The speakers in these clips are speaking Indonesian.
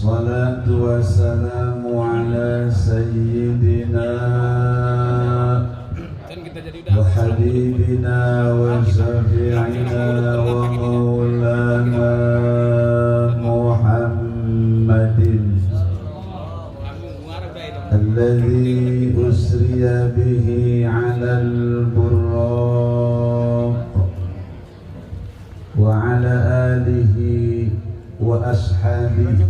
الصلاة والسلام على سيدنا وحبيبنا وشفيعنا ومولانا محمد الذي أسري به على البراق وعلى آله وأصحابه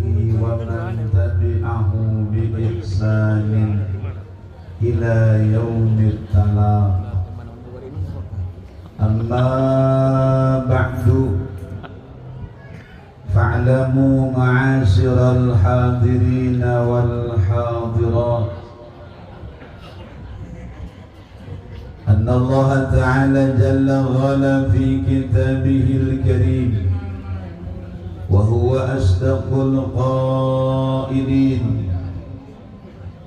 ومن تبعه بإحسان إلى يوم التلاق. أما بعد فاعلموا معاشر الحاضرين والحاضرات أن الله تعالى جل وعلا في كتابه الكريم وهو أصدق القائلين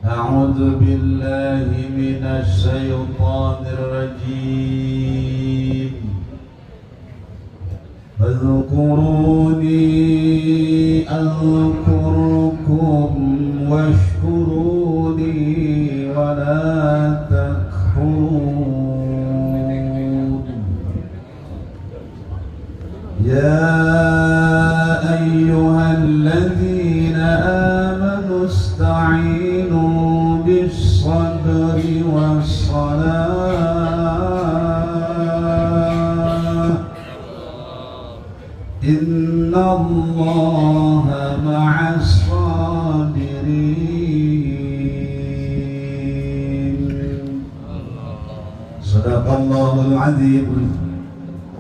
أعوذ بالله من الشيطان الرجيم فاذكروني أذكركم واشكروا لي ولا تكفرون. يا أيها الذين آمنوا استعينوا بالصبر والصلاة إن الله مع الصابرين. صدق الله العظيم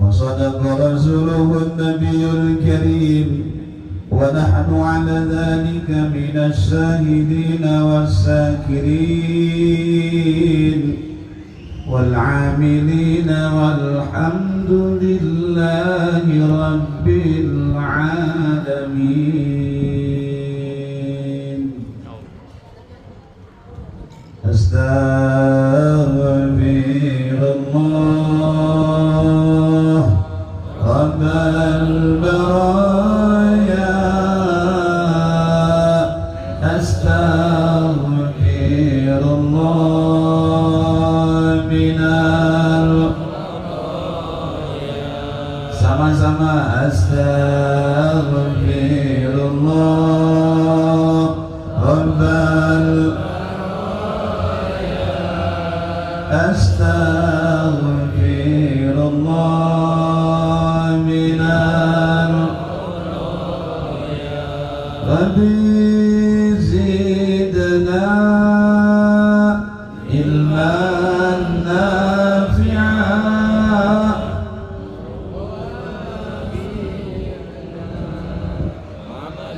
وصدق رسوله النبي الكريم ونحن على ذلك من الشاهدين والشاكرين والعاملين والحمد لله رب العالمين. أستغفر الله رب البرايا أستغفر الله من sama-sama astaghfirullah rabbal astaghfirullah minal rabbi zidna ilman nafi'an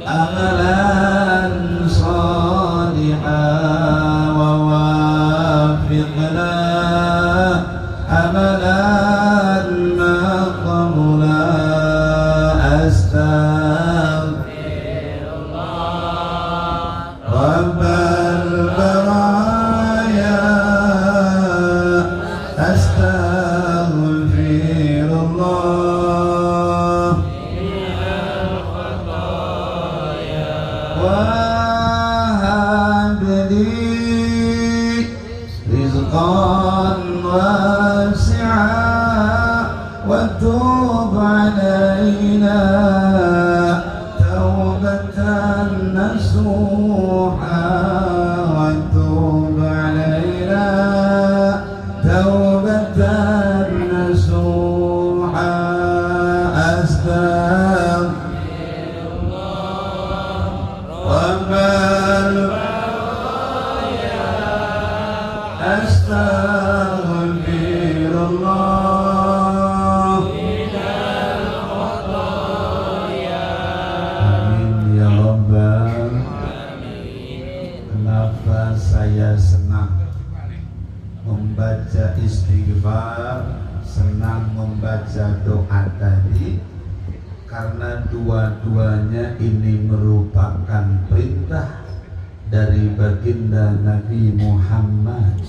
amalan salihan wa wafiqna amalan maqbula astaghfirullah rabbal baraya astaghfirullah وهب لي رزقا واسعا وتوب علينا توبة نصوحا وتوب علينا توبة نصوحا أستغفر Astaghfirullah minal khataaya. Amin ya Rabbal alamin. Kenapa saya senang membaca istighfar, senang membaca doa tadi? Karena dua-duanya ini merupakan perintah dari baginda Nabi Muhammad.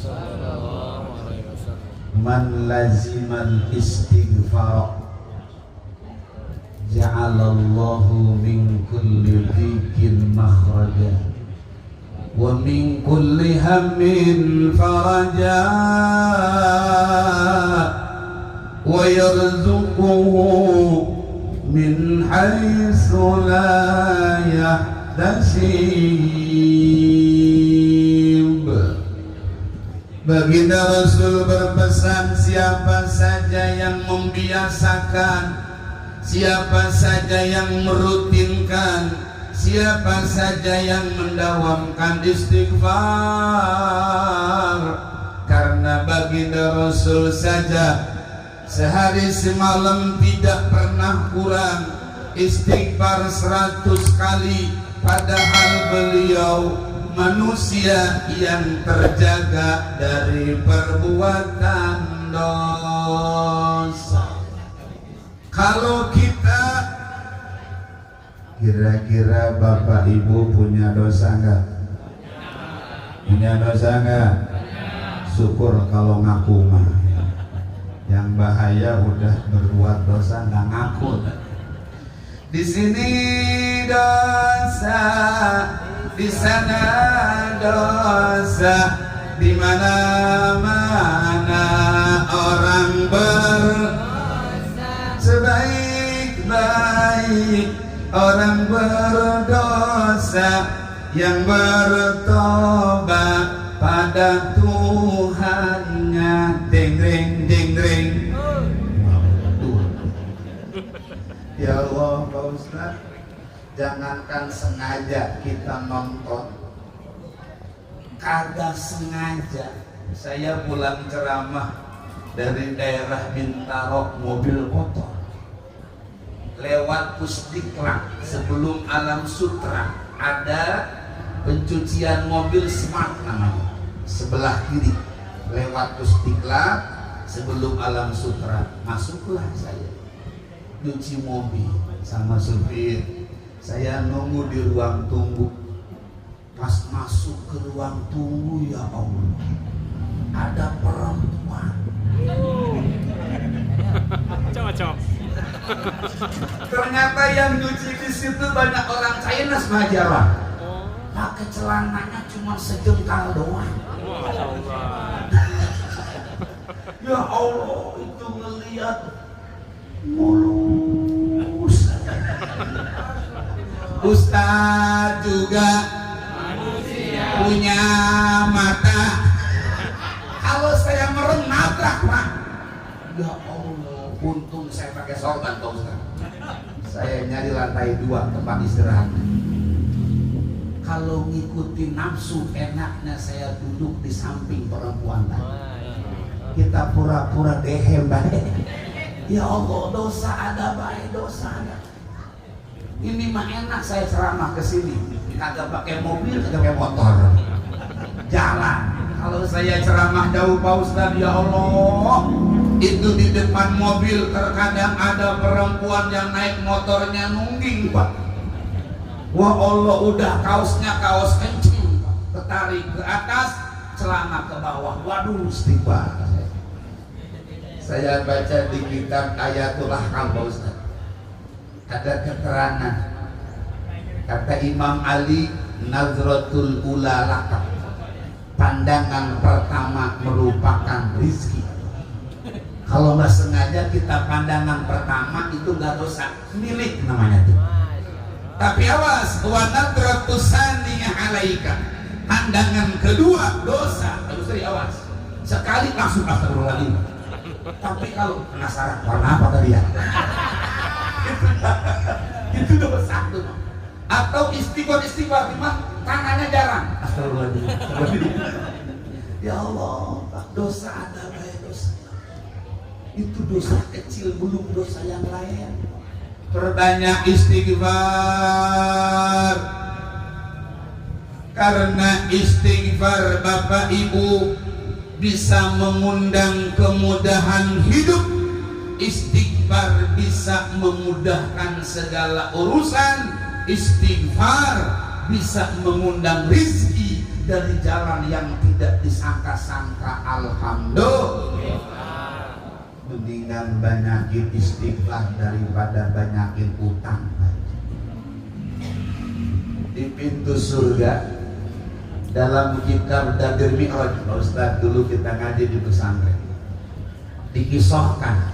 Man lazimal istighfar ja'alallahu min kulli dhikin wa min kulli hammin faraja wa yarzuquhu min haitsu la yahtasib. Baginda Rasul berpesan, siapa saja yang membiasakan, siapa saja yang merutinkan, siapa saja yang mendawamkan istighfar, karena baginda Rasul saja sehari semalam tidak pernah kurang istighfar 100 kali, padahal beliau manusia yang terjaga dari perbuatan dosa. Kalau kita, kira-kira Bapak Ibu punya dosa enggak? Punya dosa enggak? Syukur kalau ngaku mah. Yang bahaya udah berbuat dosa nggak ngaku. Di sini dosa, di sana dosa, di mana-mana orang sebaik-baik orang berdosa yang bertobat pada Tuhannya. Deng-deng, deng-deng. Ya Allah, Pak Ustaz, jangankan sengaja kita nonton, kagak sengaja. Saya pulang ceramah dari daerah Bintaro, mobil kotor, lewat Pusdiklat sebelum Alam Sutra ada pencucian mobil Smart namanya, sebelah kiri lewat Pusdiklat sebelum Alam Sutra. Masuklah saya, cuci mobil sama supir. Saya nunggu di ruang tunggu. Pas masuk ke ruang tunggu, ya Allah, ada perempuan. Macam-macam. Ternyata yang nyuci di situ banyak orang China Majalah. Pakai celananya cuma sejengkal doang. Ya Allah, itu ngelihat mulus. Ustaz juga manusia punya mata. Kalau saya merem nabrak, Pak. Ya Allah, untung saya pakai sorban, Pak Ustaz. Saya nyari lantai 2 tempat istirahat. Kalau ngikutin nafsu, enaknya saya duduk di samping perempuan tadi. Kita pura-pura dehem baik. Ya Allah, dosa ada baik, dosa ada. Ini mah enak saya ceramah ke sini. Kagak pakai mobil, kagak pakai motor. Jalan. Kalau saya ceramah jauh, Pak Ustaz, ya Allah, itu di depan mobil terkadang ada perempuan yang naik motornya nungging, Pak. Wah Allah, udah kaosnya kaos kencing, ketarik ke atas, celana ke bawah. Waduh, istighfar. Saya baca di kitab Ayatul Ahkam, Pak Ustaz, ada keterangan kata Imam Ali, nazratul ula laka, pandangan pertama merupakan rizki. Kalau nggak sengaja kita pandangan pertama itu nggak dosa, milik namanya tuh. Tapi awas, wa nadratus saniyah alaika, pandangan kedua dosa. Harus awas, sekali langsung astagfirullahaladzim. Tapi kalau penasaran warna apa tadi ya, itu dosa tuh. Atau istighfar tangannya jarang, astagfirullahaladzim. Ya Allah, dosa ada baik dosa. Itu dosa kecil, belum dosa yang lain. Perbanyak istighfar, karena istighfar Bapak Ibu bisa mengundang kemudahan hidup. Istighfar bisa memudahkan segala urusan. Istighfar bisa mengundang rizki dari jalan yang tidak disangka-sangka. Alhamdulillah. Mendingan banyakin istighfar daripada banyakin utang. Di pintu surga dalam kitab Dadir Mi'raj, Pak Ustaz, dulu kita ngaji di pesantren, dikisahkan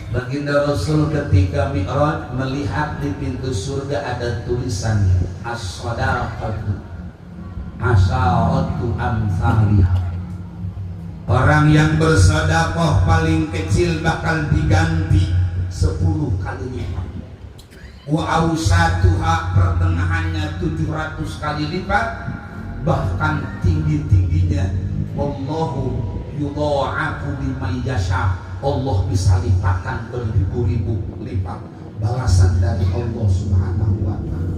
baginda Rasul ketika Mi'raj melihat di pintu surga ada tulisannya as-sadaqatu asyaratu amsalihha. Orang yang bersedekah paling kecil bakal diganti 10 kali lipat. Wa awsatuha, pertengahannya 700 kali lipat. Bahkan tinggi-tingginya wallahu yudha'afu liman yasha, Allah bisa lipatkan beribu-ribu lipat balasan dari Allah Subhanahu wa ta'ala.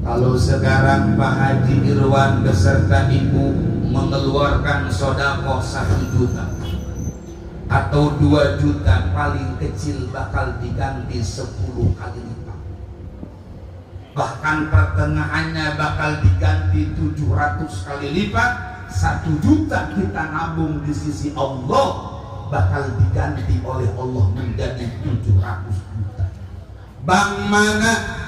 Kalau sekarang Pak Haji Irwan beserta ibu mengeluarkan sedekah 1 juta atau 2 juta, paling kecil bakal diganti 10 kali lipat. Bahkan pertengahannya bakal diganti 700 kali lipat. 1 juta kita nabung di sisi Allah bakal diganti oleh Allah menjadi 700 juta. Bank mana,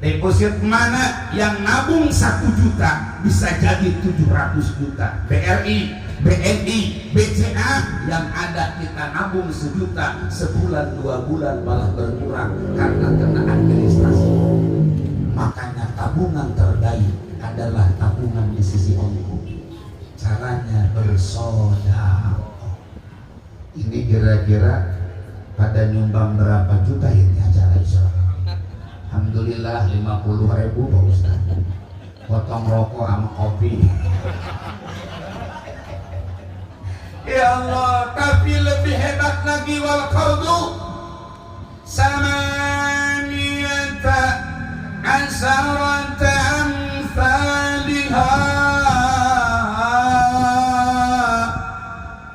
deposit mana yang nabung 1 juta bisa jadi 700 juta. BRI, BNI, BCA yang ada kita nabung 1 juta, sebulan 2 bulan malah berkurang karena kena administrasi. Makanya tabungan terbaik adalah tabungan di sisi Allah. Caranya bersedekah. Ini kira-kira pada nyumbang berapa juta ini acara Isra? Alhamdulillah 50.000 Pak Ustaz. Potong rokok sama kopi. Ya Allah, tapi lebih hebat lagi wal qawdu samaniyata asarata amsalihha.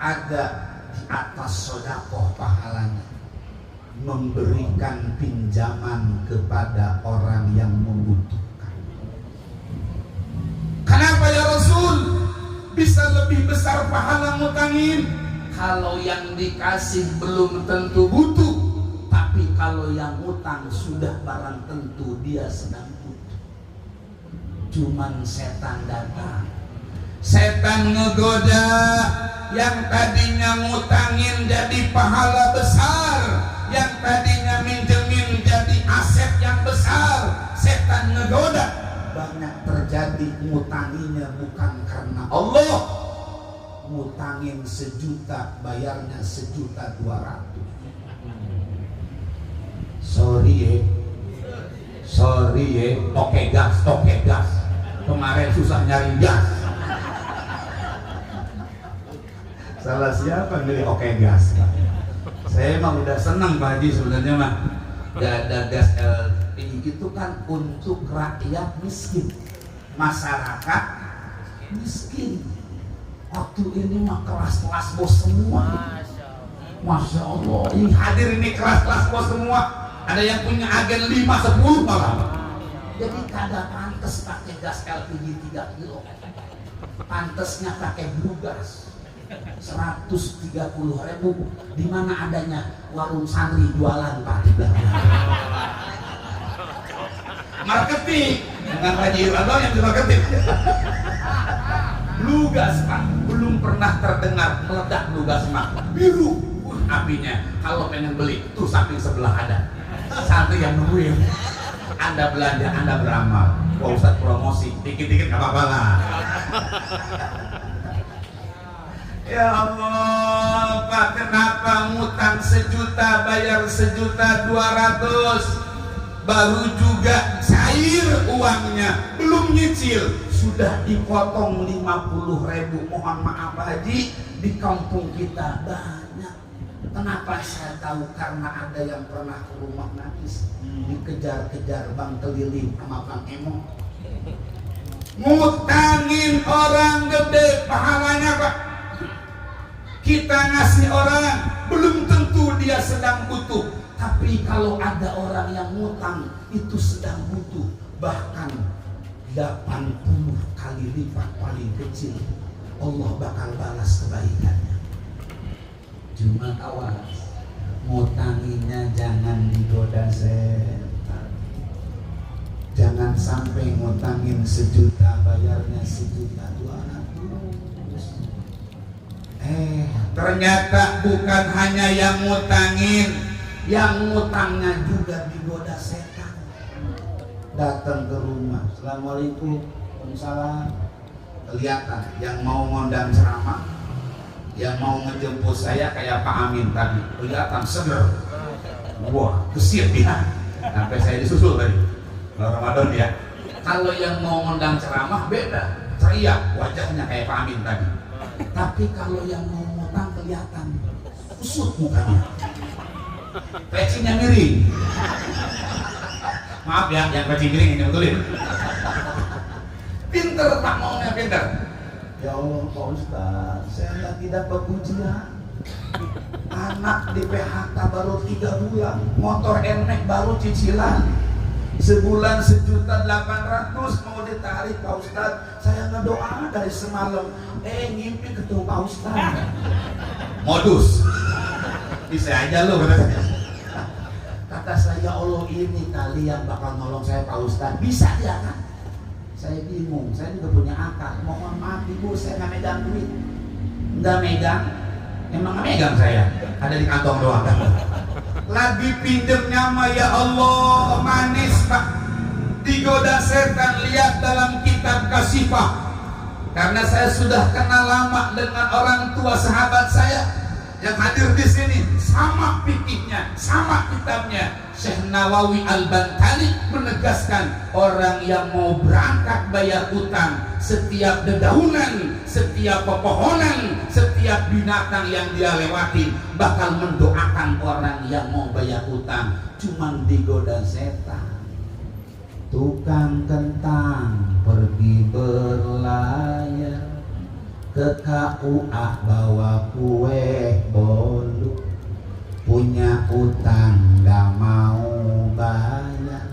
Ada di atas sedekah pahalanya memberikan pinjaman kepada orang yang membutuhkan. Kenapa ya Rasul bisa lebih besar pahala ngutangin? Kalau yang dikasih belum tentu butuh, tapi kalau yang ngutang sudah barang tentu dia sedang butuh. Cuman setan datang, setan ngegoda. Yang tadinya ngutangin jadi pahala besar, yang tadinya minjemin jadi aset yang besar, setan ngegoda. Banyak terjadi ngutanginya bukan karena Allah. Ngutangin 1 juta, bayarnya 1.200.000. Sorry ya, toke gas. Kemarin susah nyari gas. Salah siapa milih oke gas, Pak? Saya mah udah senang Pak Haji sebenarnya mah. Gak ada gas LPG itu kan untuk rakyat miskin, masyarakat miskin. Waktu ini mah kelas-kelas bos semua. Masya Allah, ini hadir ini kelas-kelas bos semua. Ada yang punya agen 5-10 malah. Jadi kagak pantas pakai gas LPG 3 kilo. Pantesnya pakai biogas 130.000. Di mana adanya warung santri jualan Pak? Marketing dengan Haji Irwan yang di marketing. Blugas Pak, belum pernah terdengar meledak blugas Pak. Biru apinya. Kalau pengen beli tuh samping sebelah ada santri yang nungguin. Anda belanja, Anda beramal. Wah Ustaz promosi dikit-dikit nggak apa-apa lah. Ya Allah, Pak, kenapa ngutang 1 juta bayar 1.200.000? Baru juga cair uangnya, belum nyicil, sudah dipotong 50.000. Mohon maaf Pak Haji, di kampung kita banyak. Kenapa saya tahu? Karena ada yang pernah ke rumah nangis, dikejar-kejar bang keliling sama bang Emo. Ngutangin orang gede pahalanya Pak. Kita ngasih orang belum tentu dia sedang butuh, tapi kalau ada orang yang ngutang itu sedang butuh, bahkan 80 kali lipat paling kecil Allah bakal balas kebaikannya. Cuma awas, ngutanginya jangan digoda setan, jangan sampai ngutangin 1 juta, bayarnya 1 juta 200. Ternyata bukan hanya yang ngutangin, yang ngutangnya juga digoda setan. Datang ke rumah, assalamualaikum, waalaikumsalam. Kelihatan yang mau ngondang ceramah, yang mau ngejemput saya kayak Pak Amin tadi, kelihatan seger. Wah, kesir dia. Sampai saya disusul tadi. Kalau Ramadan ya. Kalau yang mau ngondang ceramah beda, ceria wajahnya kayak Pak Amin tadi. Tapi kalau yang mau ngutang kelihatan kusut mukanya, pecinya miring. Maaf ya, yang peci miring ini betulin. Pinter tak maunya pinter. Ya Allah Pak Ustaz, saya lagi dapat ujian. Anak di PHK baru 3 bulan, motor NMAX baru cicilan, sebulan 1.800.000 mau ditarik Pak Ustaz. Saya ngedoa dari semalam, ngimpi ketemu Pak Ustaz. Modus, bisa aja lo kata saya. Kata saya, Allah ini kali yang bakal nolong saya Pak Ustaz. Bisa dia kan? Saya bingung, saya juga punya akal. Mohon maaf ibu, saya nggak megang duit. Nggak megang, emang nggak megang saya. Ada di kantong doang. Lagi pinjemnya mah ya Allah manis Pak. Digoda setan, lihat dalam kitab Kasifah. Karena saya sudah kenal lama dengan orang tua sahabat saya yang hadir di sini, sama fikihnya, sama kitabnya. Syekh Nawawi Al-Bantani menegaskan orang yang mau berangkat bayar utang, setiap dedaunan, setiap pepohonan, setiap binatang yang dia lewati bakal mendoakan orang yang mau bayar utang. Cuman digoda setan. Tukang kentang pergi berlayar ke KUA bawa kue bolu, punya utang gak mau bayar,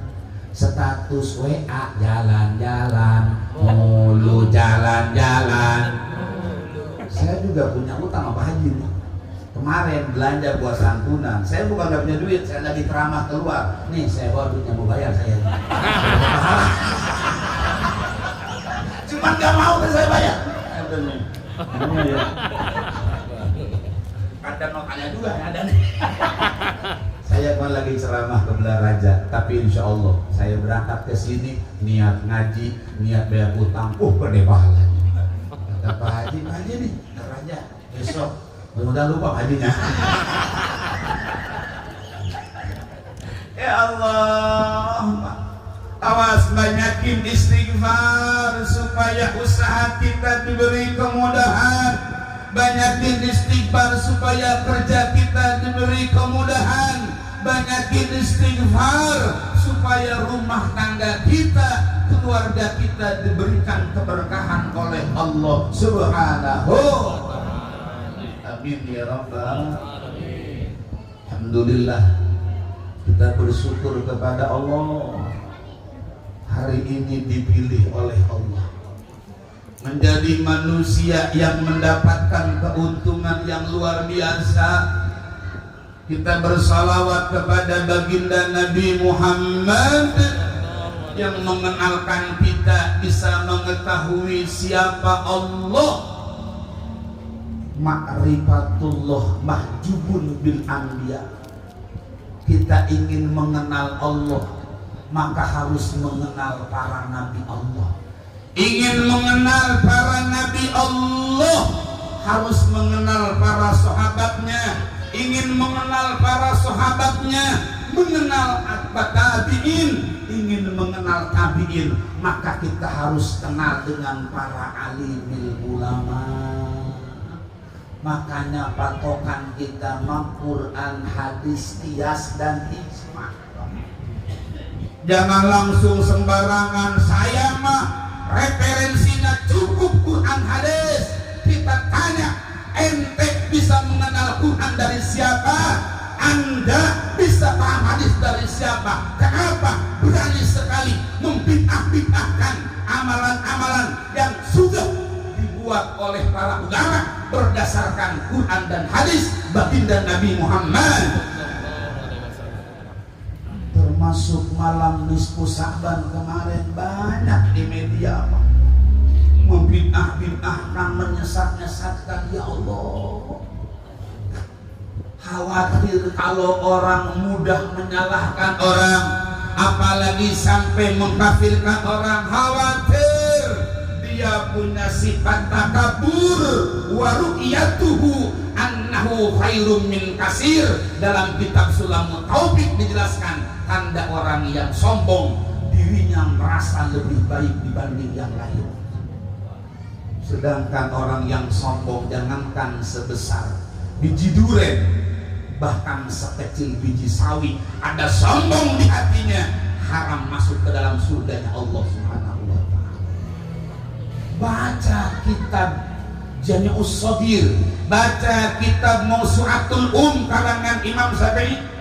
status WA jalan-jalan mulu, jalan-jalan. Saya juga punya utang sama Pak Haji nih. Kemarin belanja buat santunan, saya bukan gak punya duit, saya lagi ceramah keluar, nih saya bawa duitnya mau bayar saya. Cuman gak mau kan saya bayar. Ada makanya juga ada nih. Saya kan lagi ceramah ke Belaraja, tapi insya Allah saya berangkat ke sini niat ngaji, niat bayar utang, gede pahalanya. Kata Pak Haji, Pak Haji nih, Belaraja besok, mudah-mudahan lupa Pak Hajinya. Ya Allah, awas banyakin istighfar supaya usaha kita diberi kemudahan. Banyakin istighfar supaya kerja kita diberi kemudahan. Banyakin istighfar supaya rumah tangga kita, keluarga kita diberikan keberkahan oleh Allah Subhanahu. Amin ya Rabbal alamin. Alhamdulillah, kita bersyukur kepada Allah. Hari ini dipilih oleh Allah menjadi manusia yang mendapatkan keuntungan yang luar biasa. Kita bersalawat kepada baginda Nabi Muhammad yang mengenalkan kita bisa mengetahui siapa Allah. Ma'rifatullah mahjubun bil anbiya. Kita ingin mengenal Allah, maka harus mengenal para nabi Allah. Ingin mengenal para nabi Allah, harus mengenal para sahabatnya. Ingin mengenal para sahabatnya, mengenal tabi'in. Ingin mengenal tabi'in, maka kita harus kenal dengan para alimil ulama. Makanya patokan kita Quran, hadis, qiyas dan ijma. Jangan langsung sembarangan, saya mah referensinya cukup Quran hadis. Kita tanya, ente bisa mengenal Quran dari siapa? Anda bisa paham hadis dari siapa? Kenapa berani sekali membid'ah-bid'ahkan amalan-amalan yang sudah dibuat oleh para ulama berdasarkan Quran dan hadis baginda Nabi Muhammad? termasuk malam nisfu Sa'ban kemarin banyak di media apa membid'ah-bid'ahkan, menyesat-nyesatkan. Ya Allah, khawatir kalau orang mudah menyalahkan orang, apalagi sampai mengkafirkan orang. Khawatir dia punya sifat takabur, wa ru'yatuhu annahu khairum min kasir. Dalam kitab Sulamut Taufik dijelaskan tanda orang yang sombong, dirinya merasa lebih baik dibanding yang lain. Sedangkan orang yang sombong, jangankan sebesar biji duren, bahkan sekecil biji sawi, ada sombong di hatinya, haram masuk ke dalam surganya Allah Subhanahu wa ta'ala. Baca kitab Jami'us Shaghir, baca kitab Mawsu'atul karangan Imam Syafi'i,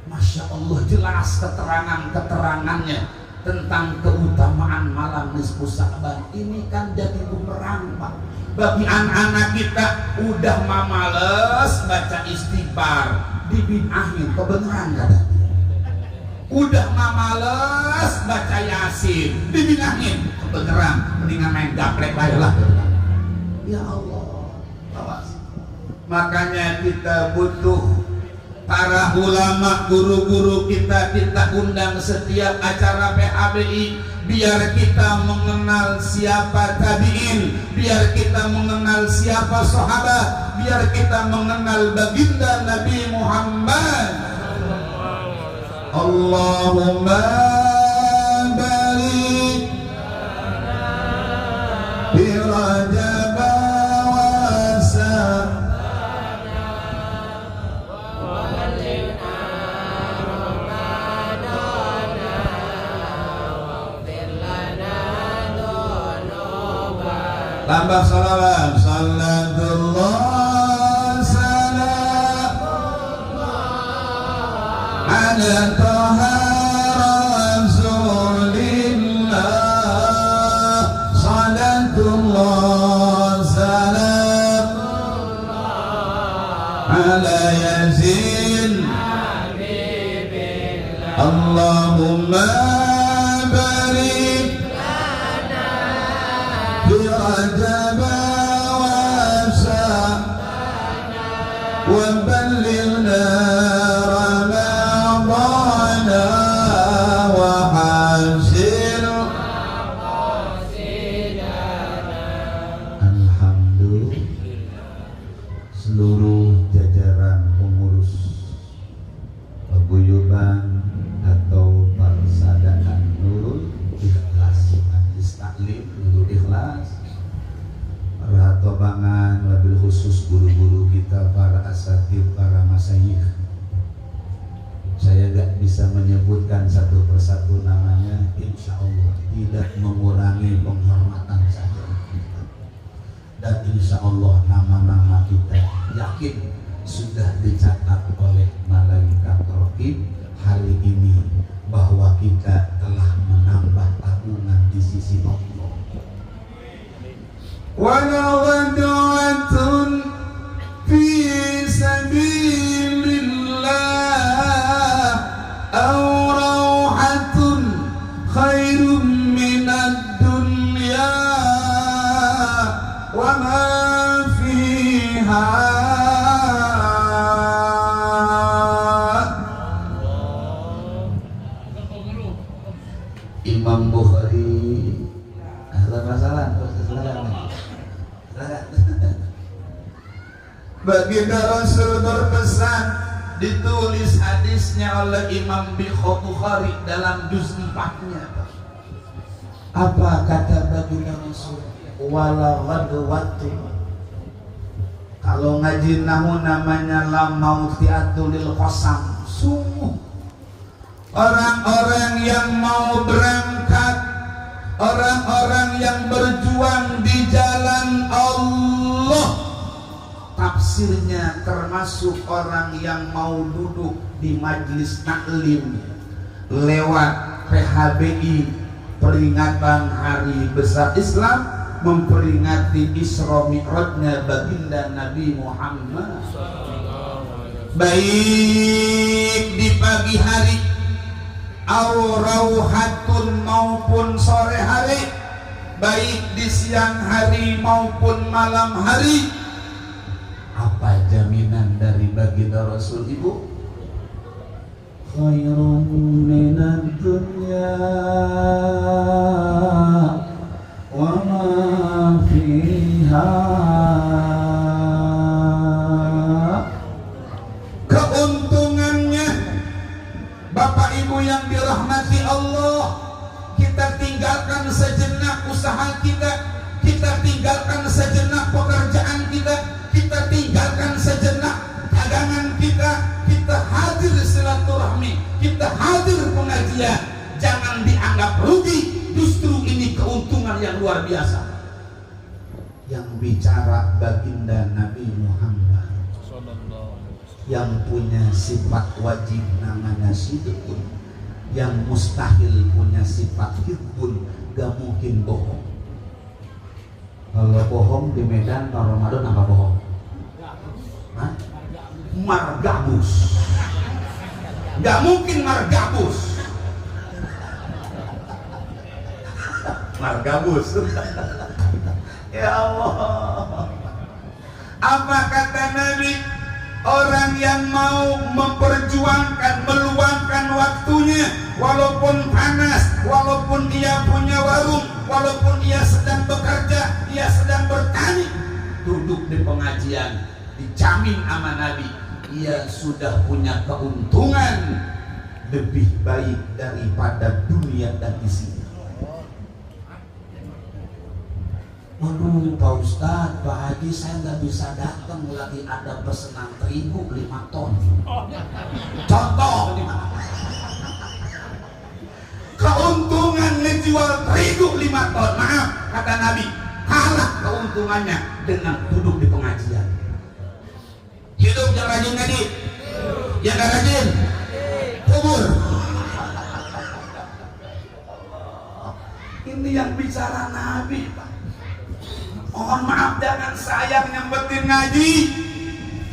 Masya Allah, jelas keterangan-keterangannya tentang keutamaan malam nisfu Sa'ban. Ini kan jadi bumerang, Pak, bagi anak-anak kita. Udah males baca istighfar, dibid'ahin, kebenaran kata. Udah males baca yasin, dibid'ahin, kebenaran. Mendingan main gaplek aja lah. Ya Allah, awas. Makanya kita butuh para ulama, guru-guru kita undang setiap acara PABI, biar kita mengenal siapa tabi'in, biar kita mengenal siapa sahabat, biar kita mengenal baginda Nabi Muhammad. Allahumma barik bi Rajab wa tambah salawat, sallatullah salam ala taha rasulillah, sallatullah salam ala yazin habibillah. Allahumma barik Rajab wa Sa'ban wa ballighna Ramadhan wa hasil. Alhamdulillah, seluruh jajaran pengurus paguyuban atau Persaudaraan Nurul Ikhlas, Majelis Taklim Nurul Ikhlas, para tobangan, wabil khusus guru-guru kita, para asatid, para masyayikh. Saya gak bisa menyebutkan satu persatu namanya, insya Allah tidak mengurangi penghormatan saya kita. Dan insya Allah nama-nama kita yakin sudah dicatat oleh malaikat Raqib hari ini, bahwa kita telah menambah tabungan di sisi Allah. Walawad'atun fi sabilillah aw rawhatun khairum minad dunya wa ma fiha. Imam Bukhari, masalah baginda Rasul berpesan, ditulis hadisnya oleh Imam Bukhari dalam juz 4-nya. Apa kata baginda Rasul? Wala ghadwatu. Kalau ngaji nahu namanya lam mautiatul qasam. Sungguh orang-orang yang mau berangkat, orang-orang yang berjuang di jalan Allah, tafsirnya termasuk orang yang mau duduk di majelis taklim lewat PHBI, peringatan Hari Besar Islam, memperingati Isra Mi'rajnya baginda Nabi Muhammad. Baik di pagi hari au rauhatun maupun sore hari, baik di siang hari maupun malam hari. Apa jaminan dari baginda Rasul Ibu? Khairun minad dunya wa ma fiha. Keuntungannya Bapak Ibu yang dirahmati Allah, kita tinggalkan sejenak usaha kita, kita tinggalkan sejenak pekerjaan kita, kita tinggalkan sejenak dagangan kita, kita hadir silaturahmi, kita hadir pengajian. Jangan dianggap rugi, justru ini keuntungan yang luar biasa. Yang bicara baginda Nabi Muhammad, yang punya sifat wajib namanya sidqun, yang mustahil punya sifat hibbun, gak mungkin bohong. Kalau bohong di Medan kalau Ramadan apa bohong? Hah? Margabus. Gak mungkin margabus. Margabus. Ya Allah. Apa kata Nabi? Orang yang mau memperjuangkan, meluangkan waktunya, walaupun panas, walaupun ia punya warung, walaupun ia sedang bekerja, ia sedang bertani, duduk di pengajian, dijamin sama Nabi, ia sudah punya keuntungan lebih baik daripada dunia dan isinya. Waduh Pak Ustadz, Pak Haji, saya nggak bisa datang, lagi ada pesanan terigu 5 ton. Contoh, keuntungan ngejual terigu 5 ton, maaf kata Nabi, kalah keuntungannya dengan duduk di pengajian. Hidup yang rajin ngaji, yang gak rajin kubur. Ini yang bicara Nabi, Pak. Mohon maaf, jangan sayang nyempetin ngaji.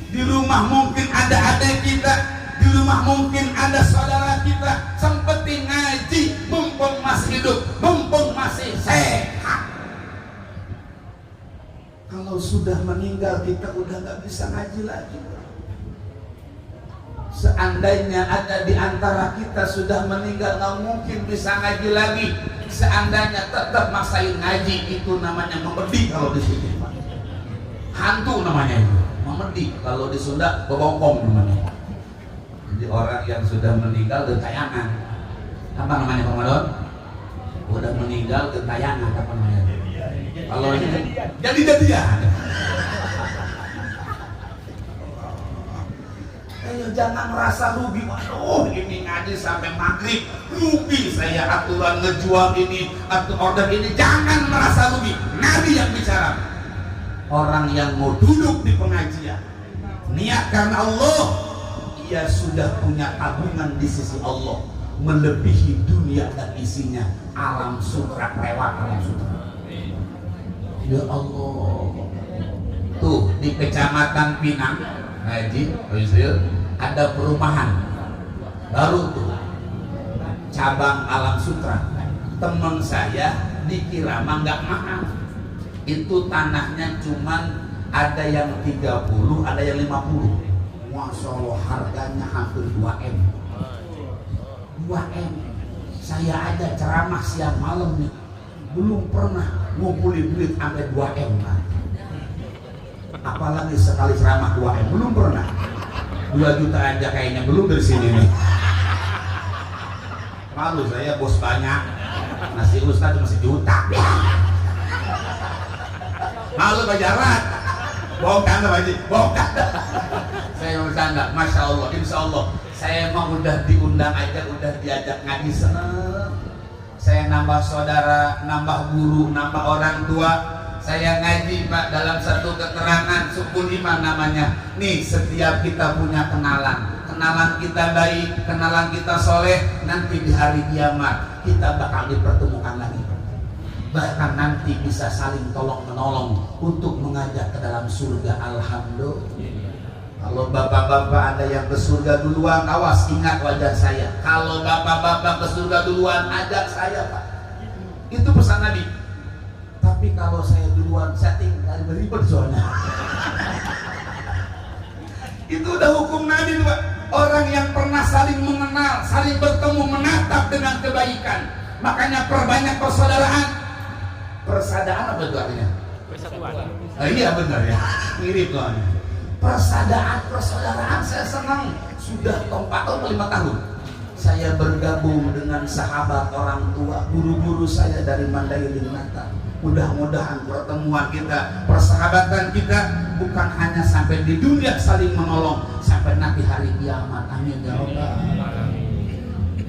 Di rumah mungkin ada adik kita, di rumah mungkin ada saudara kita, sempetin ngaji mumpung masih hidup, mumpung masih sehat. Kalau sudah meninggal kita udah gak bisa ngaji lagi. Seandainya ada di antara kita sudah meninggal, gak mungkin bisa ngaji lagi. Seandainya tetap maksain ngaji, itu namanya memedi kalau di sini, Pak. Hantu namanya itu, memedi. Kalau di Sunda bebongkong namanya. Jadi orang yang sudah meninggal gentayangan. Apa namanya Pak Madon? Udah meninggal gentayangan apa namanya? Kalau ini jadi-jadian. Ayo jangan merasa rugi. Waduh, ini ngaji sampai maghrib, rugi saya aturan ngejual ini atau order ini. Jangan merasa rugi. Nabi yang bicara. Orang yang mau duduk di pengajian, niat karena Allah, ia sudah punya tabungan di sisi Allah melebihi dunia dan isinya. Alam sutra lewat alam sutra. Ya Allah. Tuh di Kecamatan Pinang, Haji, ada perumahan baru tuh, cabang Alam Sutra. Teman saya dikira mah nggak mahal, itu tanahnya cuman ada yang 30, ada yang 50. Masya Allah, harganya hampir 2M. 2M. Saya aja ceramah siang malam nih, belum pernah ngumpulin duit sampai 2M. Apalagi sekali ceramah 2M, belum pernah. 2 juta aja kayaknya belum dari sini nih. Malu saya, bos banyak, nasi ustaz cuma 1 juta. Malu Pak Jarad. Bongkar Pak Haji, bongkar. Saya bercanda, Masya Allah, Insya Allah. Saya emang udah diundang aja, udah diajak ngaji seneng. Saya nambah saudara, nambah guru, nambah orang tua. Saya ngaji Pak dalam satu keterangan suku 5 namanya. Nih setiap kita punya kenalan, kenalan kita baik, kenalan kita soleh, nanti di hari kiamat kita bakal dipertemukan lagi. Bahkan nanti bisa saling tolong menolong untuk mengajak ke dalam surga. Alhamdulillah. Kalau bapak-bapak ada yang ke surga duluan, awas ingat wajah saya. Kalau bapak-bapak ke surga duluan, ajak saya Pak. Itu pesan Nabi. Tapi kalau saya duluan, saya tinggal beribet soalnya. Itu udah hukum Nabi tuh Pak. Orang yang pernah saling mengenal, saling bertemu, menatap dengan kebaikan. Makanya perbanyak persaudaraan. Persaudaraan apa itu artinya? Persatuan. Iya benar ya, mirip loh. Persaudaraan saya senang. Sudah 4 tahun 5 tahun saya bergabung dengan sahabat orang tua, guru-guru saya dari Mandailing Natal. Mudah-mudahan pertemuan kita, persahabatan kita bukan hanya sampai di dunia saling menolong, sampai nanti hari kiamat. Amin ya Allah.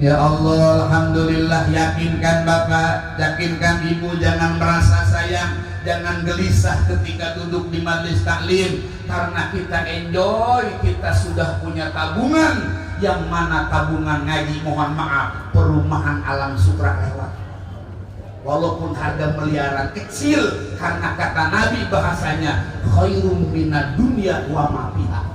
Ya Allah, alhamdulillah. Yakinkan Bapak, yakinkan Ibu, jangan merasa sayang, jangan gelisah ketika duduk di majelis taklim, karena kita enjoy, kita sudah punya tabungan, yang mana tabungan ngaji, mohon maaf, perumahan Alam Sutra lewat. Walaupun harga miliaran kecil, karena kata Nabi bahasanya khairum minad dunya wa ma fiha.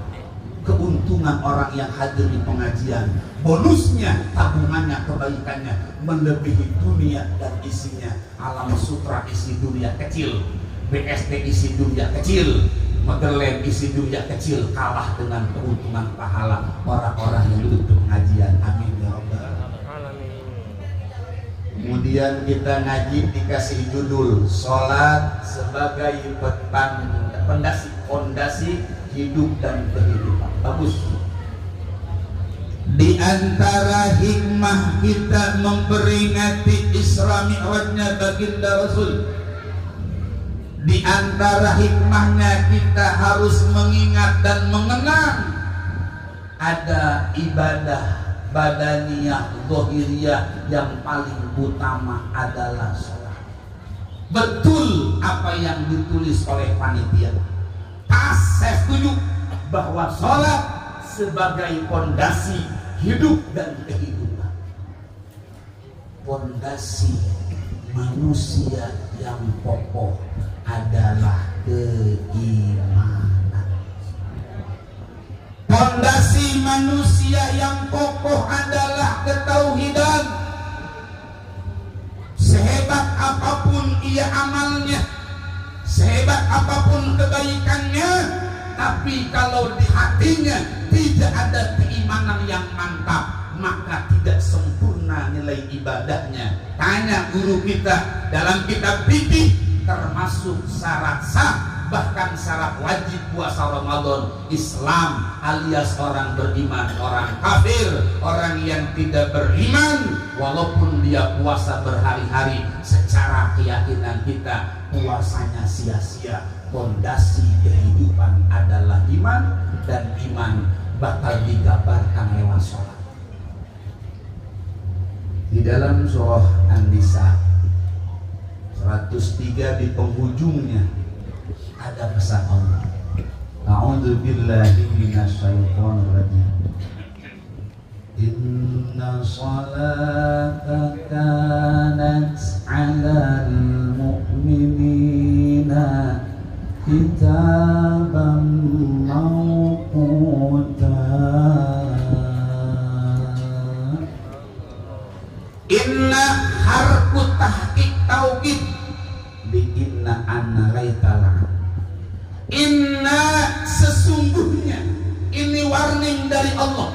Keuntungan orang yang hadir di pengajian, bonusnya, tabungannya, kebaikannya melebihi dunia dan isinya. Alam Sutra isi dunia kecil, BSD isi dunia kecil, Magelang isi dunia kecil, kalah dengan keuntungan pahala orang-orang yang duduk di pengajian. Amin ya Allah. Kemudian kita ngaji dikasih judul sholat sebagai fondasi hidup dan kehidupan. Bagus. Di antara hikmah kita memperingati Isra Mi'rajnya baginda Rasul, di antara hikmahnya kita harus mengingat dan mengenang ada ibadah badaniyah, zahiriyah yang paling utama adalah sholat. Betul apa yang ditulis oleh panitia. Pas saya setuju bahwa sholat sebagai fondasi hidup dan kehidupan. Fondasi manusia yang kokoh adalah keimanan. Fondasi manusia yang kokoh adalah ketauhidan. Sehebat apapun ia amalnya, sehebat apapun kebaikannya, tapi kalau di hatinya tidak ada keimanan yang mantap, maka tidak sempurna nilai ibadahnya. Tanya guru kita dalam kitab fikih, termasuk syarat sah, bahkan syarat wajib puasa Ramadan Islam alias orang beriman, orang kafir, orang yang tidak beriman, walaupun dia puasa berhari-hari, secara keyakinan kita puasanya sia-sia. Fondasi kehidupan adalah iman, dan iman bakal digambarkan lewat sholat. Di dalam surah An-Nisa 103 di penghujungnya ada pesan Allah. A'udzu billahi minasyaitonir rajim. Inna salata kanat 'alal mu'minina kitaban mawquta. Inna harfu tahqiq tauhid di inna anna laitala. Inna sesungguhnya, ini warning dari Allah.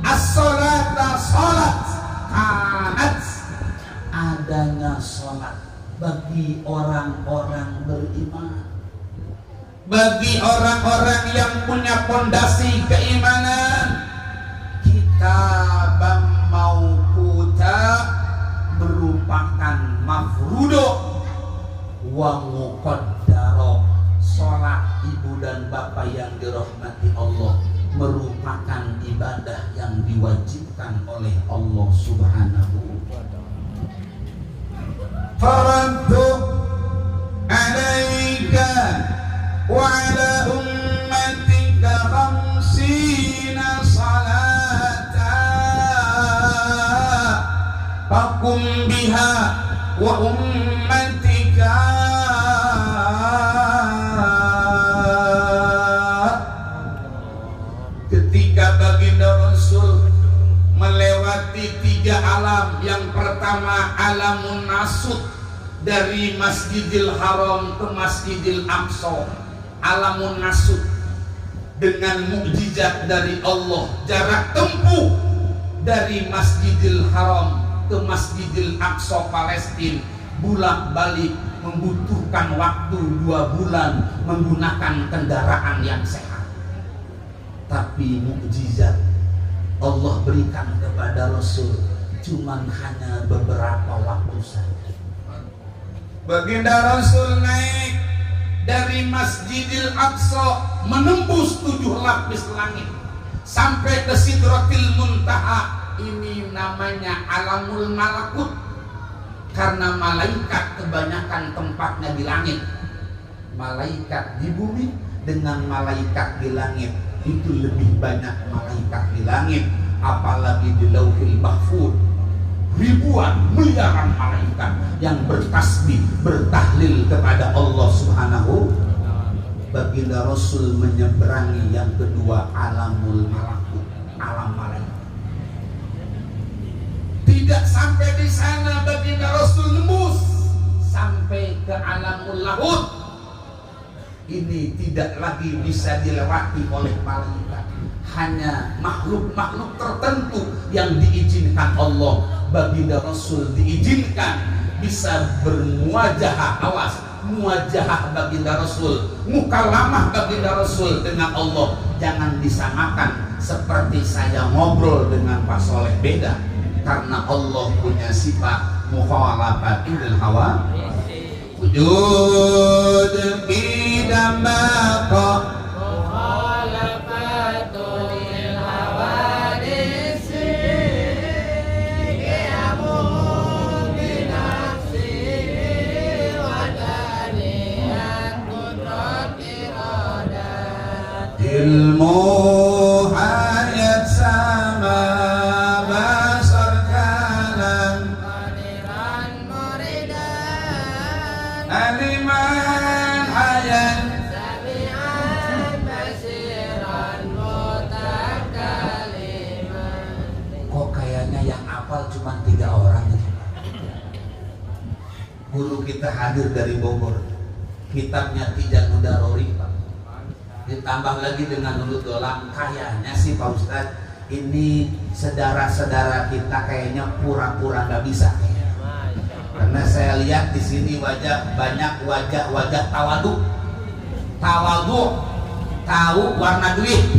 As-salata salat kanat, adanya salat bagi orang-orang beriman, bagi orang-orang yang punya fondasi keimanan. Kitabam mauquta merupakan mafrudo wa muqaddaro. Salat ibu dan bapak yang dirahmati Allah merupakan ibadah yang diwajibkan oleh Allah Subhanahu wa ta'ala. Faradtu alaika wa ala ummatika khamsina salata faqum biha wa ummatika alam. Yang pertama alamun nasut, dari Masjidil Haram ke Masjidil Aqsa. Alamun nasut dengan mukjizat dari Allah, jarak tempuh dari Masjidil Haram ke Masjidil Aqsa Palestina bolak-balik membutuhkan waktu 2 bulan menggunakan kendaraan yang sehat. Tapi mukjizat Allah berikan kepada Rasul cuman hanya beberapa waktu saja. Baginda Rasul naik dari Masjidil Aqsa menembus 7 lapis langit sampai ke Sidratil Muntaha. Ini namanya alamul malakut, karena malaikat kebanyakan tempatnya di langit. Malaikat di bumi dengan malaikat di langit itu lebih banyak malaikat di langit, apalagi di Lauhil Mahfuz. Ribuan miliaran malaikat yang bertasbih, bertahlil kepada Allah Subhanahu. Baginda Rasul menyeberangi yang kedua, alamul malakut, alam malaikat. Tidak sampai di sana, baginda Rasul nembus sampai ke alamul lahud. Ini tidak lagi bisa dilewati oleh malaikat, hanya makhluk-makhluk tertentu yang diizinkan Allah. Baginda Rasul diizinkan bisa bermuajahah, awas, muajahah baginda Rasul, mukalamah baginda Rasul dengan Allah. Jangan disamakan seperti saya ngobrol dengan Pak Soleh, beda, karena Allah punya sifat mukhalafatul hawa. Wujud bidam baqa ilmu hayat sama basar kalam qadiran muridan aliman hayat sami'an basiran mutakaliman. Kok kayaknya yang hafal cuma 3 orang. Guru kita hadir dari Bogor, kitabnya Tijanul Darori, Pak. Ditambah lagi dengan Nurul Dolam. Kayaknya sih Pak Ustadz, ini saudara-saudara kita kayaknya pura-pura nggak bisa. Karena saya lihat di sini banyak wajah tawaduk, tahu warna duit.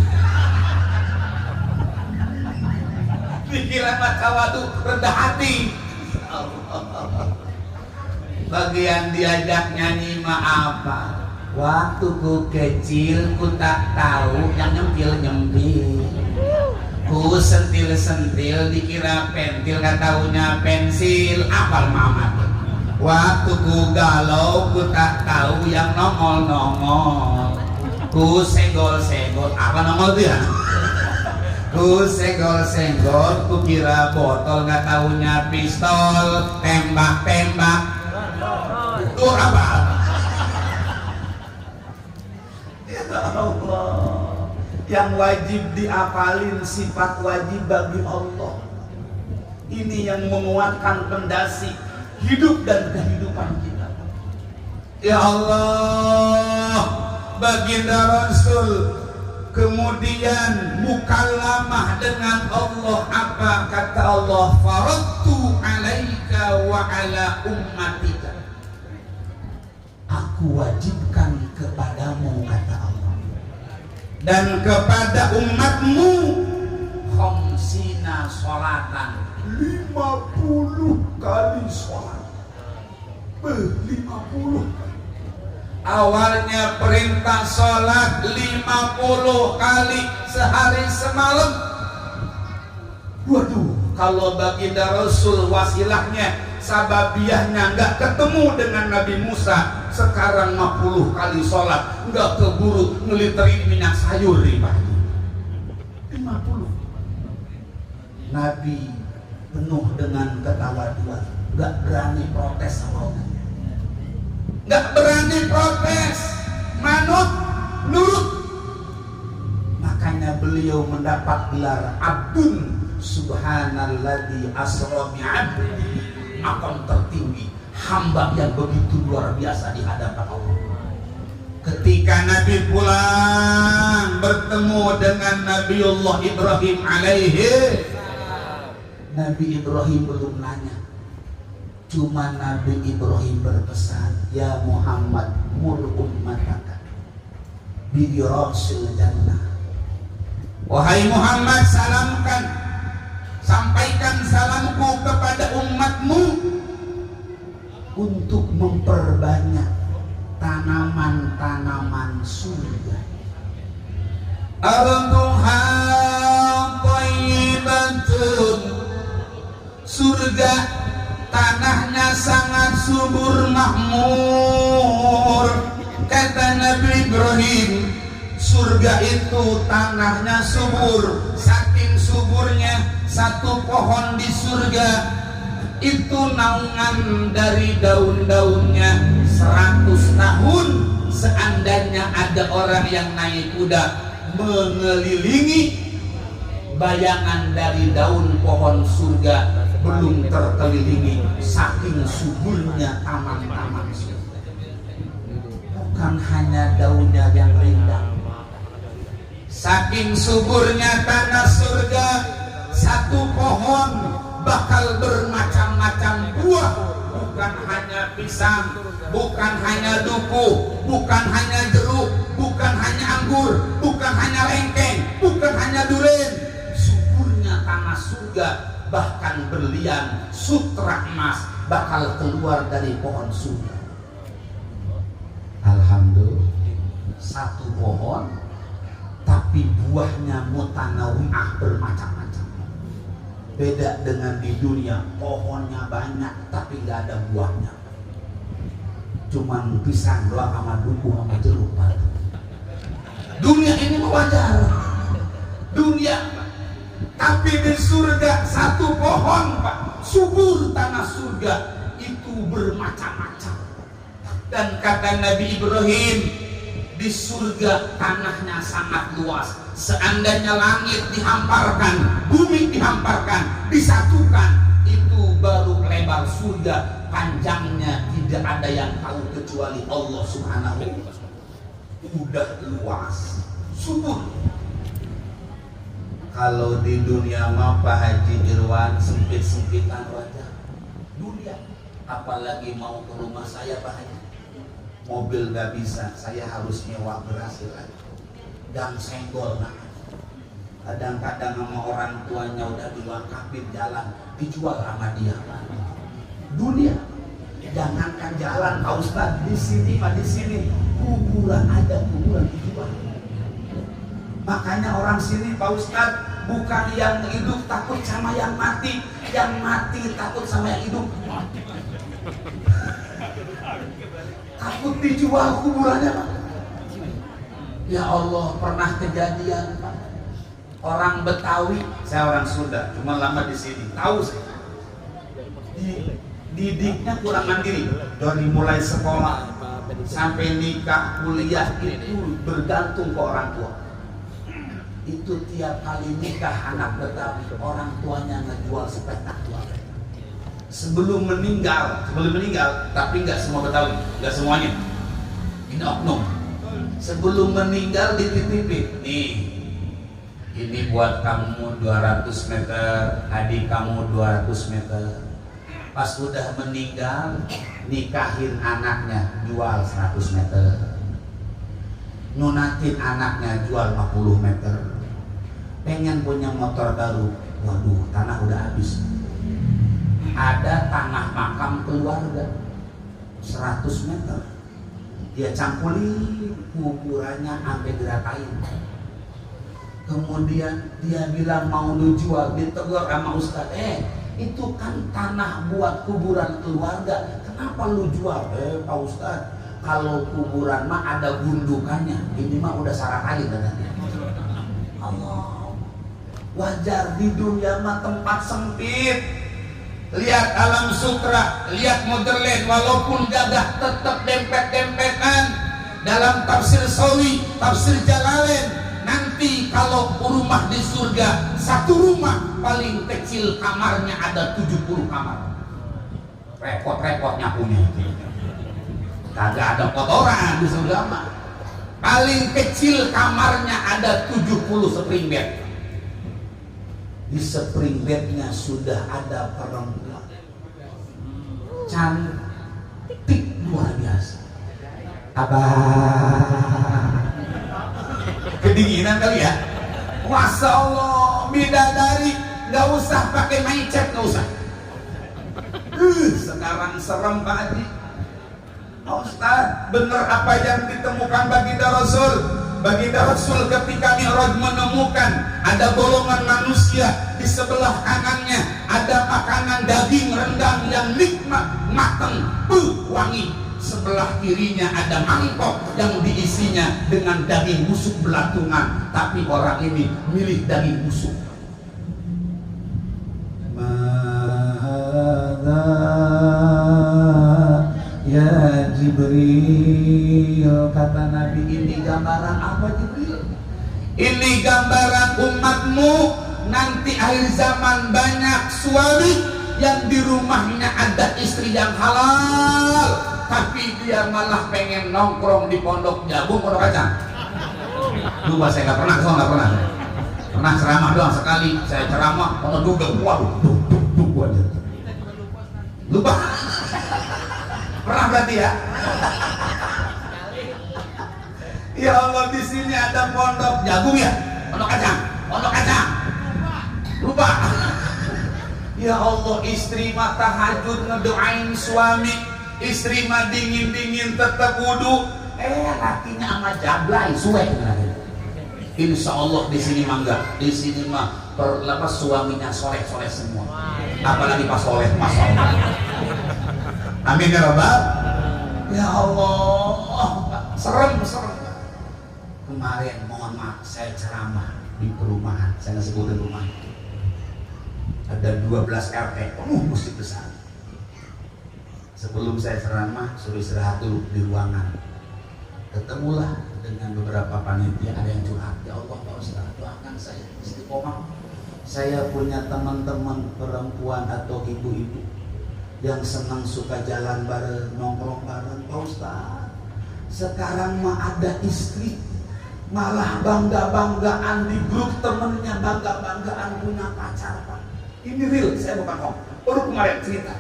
Pikiran mah tawaduk, rendah hati. Bagian diajak nyanyi mah apa? Waktu ku kecil ku tak tahu yang nyempil-nyempil, ku sentil-sentil dikira pentil, gak taunya pensil, apal mamat. Waktu ku galau ku tak tahu yang nongol-nongol, ku senggol-senggol, apa nongol dia? Ku senggol-senggol, ku kira botol, gak taunya pistol, tembak-tembak. Itu apa? Allah, yang wajib diapalin sifat wajib bagi Allah. Ini yang menguatkan pondasi hidup dan kehidupan kita. Ya Allah, baginda Rasul kemudian mukallamah dengan Allah. Apa kata Allah? Faradtu alaika wa ala ummatika, aku wajibkan kepadamu, kata Allah, dan kepada umatmu khamsina sholatan, 50 kali sholat. 50. Awalnya perintah sholat 50 kali sehari semalam. Waduh, kalau baginda Rasul wasilahnya, sababiahnya nggak ketemu dengan Nabi Musa, sekarang 50 kali sholat, nggak keburu ngeliterin minyak sayur di pagi. 50. Nabi penuh dengan ketawaduan, nggak berani protes sama Allah, nggak berani protes, manut, nurut. Makanya beliau mendapat gelar Abdun subhanalladzi asra bi'abdi, makam tertinggi, hamba yang begitu luar biasa di hadapan Allah. Ketika Nabi pulang bertemu dengan Nabiullah Ibrahim alaihi, Nabi Ibrahim belum nanya, cuma Nabi Ibrahim berpesan, ya Muhammad mur ummataka bi rasul jannah. Wahai Muhammad, salamkan, sampaikan salamku kepada umatmu untuk memperbanyak tanaman-tanaman surga. Arduha thayyibatun, surga tanahnya sangat subur makmur. Kata Nabi Ibrahim, surga itu tanahnya subur, saking suburnya satu pohon di surga itu naungan dari daun-daunnya 100 tahun. Seandainya ada orang yang naik kuda mengelilingi, bayangan dari daun pohon surga belum terkelilingi, saking suburnya taman-taman surga. Bukan hanya daunnya yang rindang, saking suburnya tanah surga, satu pohon bakal bermacam-macam buah. Bukan hanya pisang, bukan hanya duku, bukan hanya jeruk, bukan hanya anggur, bukan hanya lengkeng, bukan hanya durian. Suburnya tanah surga, bahkan berlian, sutra emas bakal keluar dari pohon surga. Alhamdulillah, satu pohon tapi buahnya mutanawi'ah, bermacam-macam. Beda dengan di dunia, pohonnya banyak tapi nggak ada buahnya, cuman pisang doang sama duku sama jeruk. Dunia ini wajar, dunia, tapi di surga satu pohon Pak, subur tanah surga itu bermacam-macam. Dan kata Nabi Ibrahim, di surga tanahnya sangat luas. Seandainya langit dihamparkan, bumi dihamparkan, disatukan, itu baru lebar surga. Panjangnya tidak ada yang tahu kecuali Allah Subhanahu wa ta'ala. Udah luas, subur. Kalau di dunia mah Pak Haji Irwan sempit-sempitan wajah dunia. Apalagi mau ke rumah saya Pak Haji, mobil gak bisa, saya harus nyewa berhasil aja. Dan senggol, nah kadang-kadang sama orang tuanya udah diwakafin jalan, dijual sama dia. Dunia, jangankan jalan Pak Ustadz, di sini Pak, di sini kuburan, ada kuburan dijual. Makanya orang sini Pak Ustadz, bukan yang hidup takut sama yang mati takut sama yang hidup. Takut dijual kuburannya Pak. Ya Allah, pernah kejadian Pak, orang Betawi, saya orang Sunda, cuma lama di sini, tahu saya. Didiknya kurang mandiri, dari mulai sekolah sampai nikah, kuliah itu bergantung ke orang tua. Itu tiap kali nikah anak Betawi, orang tuanya ngejual sepetak tua. Sebelum meninggal, tapi nggak semua Betawi, nggak semuanya. Ini oknum. Sebelum meninggal dititipin, nih, ini buat kamu 200 meter, adik kamu 200 meter. Pas udah meninggal, nikahin anaknya, jual 100 meter. Nunatin anaknya, jual 50 meter. Pengen punya motor baru, waduh, tanah udah habis. Ada tanah makam keluarga 100 meter, dia campuri kuburannya sampai diratain. Kemudian dia bilang mau lu jual, ditegur sama Ustadz, itu kan tanah buat kuburan keluarga, kenapa lu jual? Pak Ustadz, kalau kuburan mah ada gundukannya, ini mah udah sarakai katanya. Allah, wajar di dunia mah tempat sempit. Lihat alam sutra, lihat Motherland, walaupun gagah tetap dempet-dempetan. Dalam tafsir Sawi, tafsir Jalalain, nanti Nanti kalau rumah di surga, satu rumah paling kecil kamarnya ada 70 kamar. Repot-repot nyapunya. Kagak ada kotoran di surga mah. Paling kecil kamarnya ada 70 spring bed. Di spring bednya sudah ada perempuan cantik luar biasa. Abah kedinginan kali ya. Masya Allah, bidadari, nggak usah pakai micet, nggak usah. Sekarang serem Pak Haji. Ustaz, benar apa yang ditemukan baginda Rasul? Baginda Rasul ketika Mi'raj menemukan ada golongan manusia di sebelah kanannya ada makanan daging rendang yang nikmat, matang, wangi. Sebelah kirinya ada mangkok yang diisinya dengan daging busuk belatungan, tapi orang ini milih daging busuk. Ya Jibril, kata Nabi, ini gambaran apa Jibril? Ini gambaran umatmu nanti akhir zaman, banyak suami yang di rumahnya ada istri yang halal, tapi dia malah pengen nongkrong di pondok jagung, pondok kacang. Lupa, saya nggak pernah, pernah ceramah doang sekali. Saya ceramah, pondok dugem, waduh, duk aja. Lupa. Pernah berarti ya? Ya Allah, di sini ada pondok jagung ya, pondok kacang. Lupa. Ya Allah, istri mah tahajud ngedoain suami, istri mah dingin tetap wudu, lakinya sama jablay suwe. Insya Allah di sini mah enggak, di sini mah suaminya soleh semua, apalagi pas soleh, masya Allah. Amin ya Rabbal. Ya Allah, serem. Kemarin mohon maaf, saya ceramah di perumahan, saya nggak sebutin rumah. Ada 12 RT, masjid besar. Sebelum saya ceramah, suruh istirahat dulu di ruangan. Ketemulah dengan beberapa panitia, ada yang curhat. Ya Allah Pak Ustaz, doakan saya istiqomah. Saya punya teman-teman perempuan atau ibu-ibu yang senang suka jalan bareng, nongkrong bareng. Pak Ustaz, sekarang mah ada istri malah bangga-banggaan di grup temennya, bangga-banggaan punya pacar Pak. Ini real, saya bukan hoax. Baru kemarin cerita.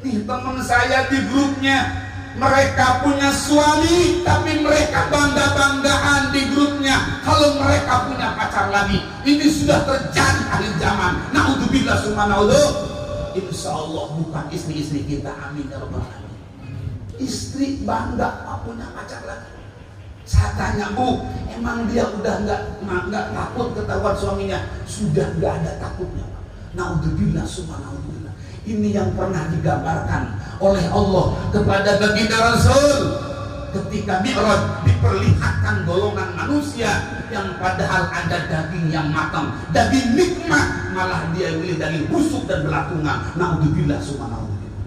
Nih teman saya di grupnya, mereka punya suami, tapi mereka bangga-banggaan di grupnya kalau mereka punya pacar lagi. Ini sudah terjadi akhir zaman. Naudzubillah summa naudzubillah. Insya Allah bukan istri-istri kita, amin ya Rabbal alamin. Istri bangga punya pacar lagi. Saya tanya, Bu, emang dia udah nggak takut ketahuan suaminya? Sudah nggak ada takutnya. Naudzubillah summa naudzubillah. Ini yang pernah digambarkan oleh Allah kepada baginda Rasul ketika Mi'raj, diperlihatkan golongan manusia yang padahal ada daging yang matang, daging nikmat, malah dia milih daging busuk dan belatungan. Naudzubillah summa naudzubillah.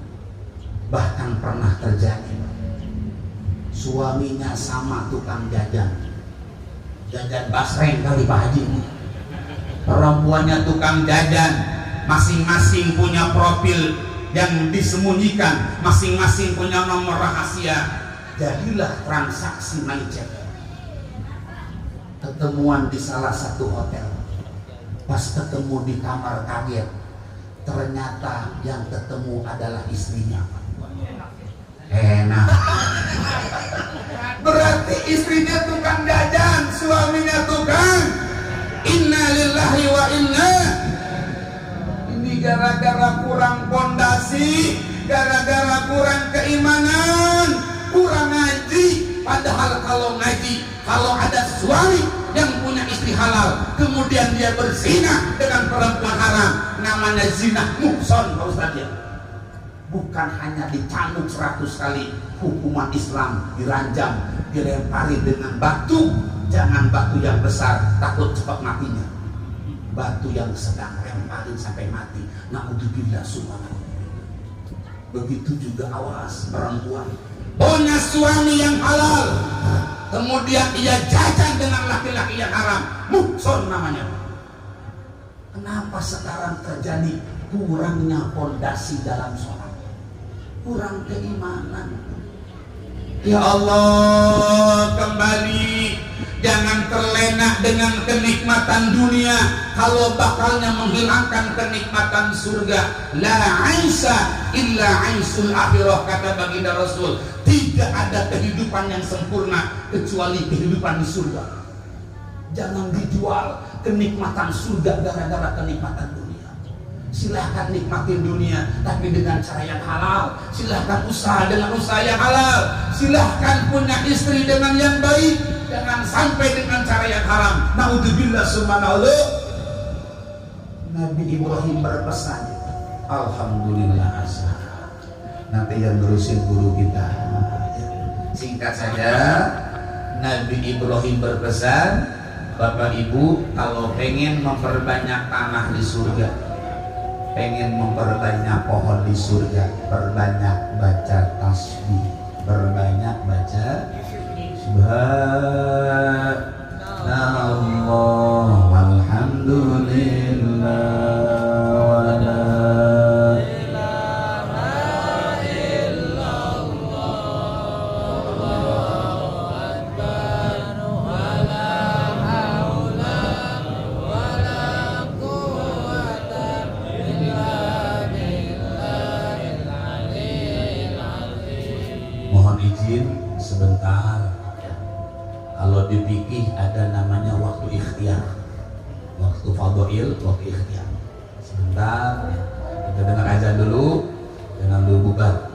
Bahkan pernah terjadi suaminya sama tukang jajan basreng kali Pak Haji. Perempuannya tukang jajan, masing-masing punya profil yang disembunyikan, masing-masing punya nomor rahasia. Jadilah transaksi micet. Ketemuan di salah satu hotel. Pas ketemu di kamar kaget, ternyata yang ketemu adalah istrinya. Enak. Berarti istrinya tukang jajan, suaminya tukang. Inna lillahi wa inna. Ini gara-gara kurang pondasi, gara-gara kurang keimanan, kurang ngaji. Padahal kalau ngaji, kalau ada suami yang punya istri halal, kemudian dia berzina dengan perempuan haram, namanya zina muhson, Pak Ustaz ya. Bukan hanya dicambuk 100 kali, hukuman Islam diranjam, dilempari dengan batu. Jangan batu yang besar, takut cepat matinya. Batu yang sedang, lemparin sampai mati. Naudzubillah summa naudzubillah. Begitu juga awas perempuan punya suami yang halal, kemudian ia jajan dengan laki-laki yang haram, muhson namanya. Kenapa sekarang terjadi kurangnya fondasi dalam sholat, kurang keimanan? Ya Allah, kembali jangan terlena dengan kenikmatan dunia kalau bakalnya menghilangkan kenikmatan surga. La aisha illa aisul akhirah, kata baginda Rasul. Tidak ada kehidupan yang sempurna kecuali kehidupan di surga. Jangan dijual kenikmatan surga gara-gara kenikmatan dunia. Silahkan nikmatin dunia tapi dengan cara yang halal. Silahkan usaha dengan usaha yang halal. Silahkan punya istri dengan yang baik, jangan sampai dengan cara yang haram. Naudzubillah subhanallah. Nabi Ibrahim berpesan, alhamdulillah asal. Nanti yang nerusin guru kita. Singkat saja, Nabi Ibrahim berpesan, Bapak Ibu kalau pengen memperbanyak tanah di surga, pengen memperbanyak pohon di surga, perbanyak baca tasbih, perbanyak baca subhanallah walhamdulillah wala ilaha illallah wallahu akbar wala haula wala quwwata illa billahil aliyyil azim. Mohon izin sebentar. Kalau di fikih ada namanya waktu ikhtiar, waktu fadhil, waktu ikhtiar. Sebentar, kita dengar azan dulu, jangan dulu bubar.